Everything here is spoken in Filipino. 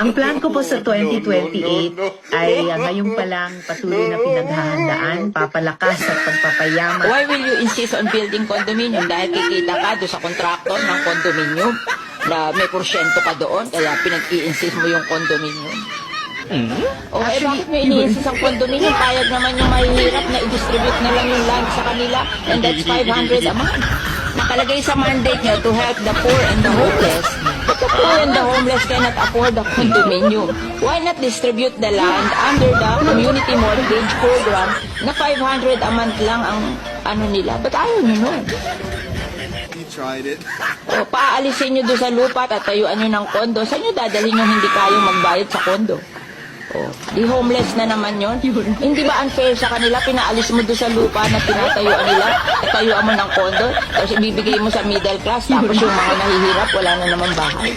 Ang plan ko po sa 2028 ay ngayong pa lang patuloy na pinaghahandaan, papalakas at pagpapayaman. Why will you insist on building condominium? Dahil kikita ka doon sa kontraktor ng condominium na may porsyento ka doon, kaya pinag-i-insist mo yung condominium. O bakit mo ini-insist ang condominium? Payag naman yung mahihirap na i-distribute na lang yung land sa kanila, and that's 500 a month. Nakalagay sa mandate nyo to help the poor and the homeless. But the poor and the homeless cannot afford the condominium. Why not distribute the land under the community mortgage program na 500 a month lang ang ano nila? Ba't ayaw nyo nun? You tried it. O paalisin nyo doon sa lupa, tatayuan nyo ng kondo. Saan nyo dadalhin yung hindi kayong magbayad sa kondo? O, di homeless na naman yon. Hindi ba unfair sa kanila? Pinaalis mo doon sa lupa na tinatayuan nila, tatayuan mo ng kondo, tapos ibibigay mo sa middle class, tapos yung mga nahihirap, wala na naman bahay.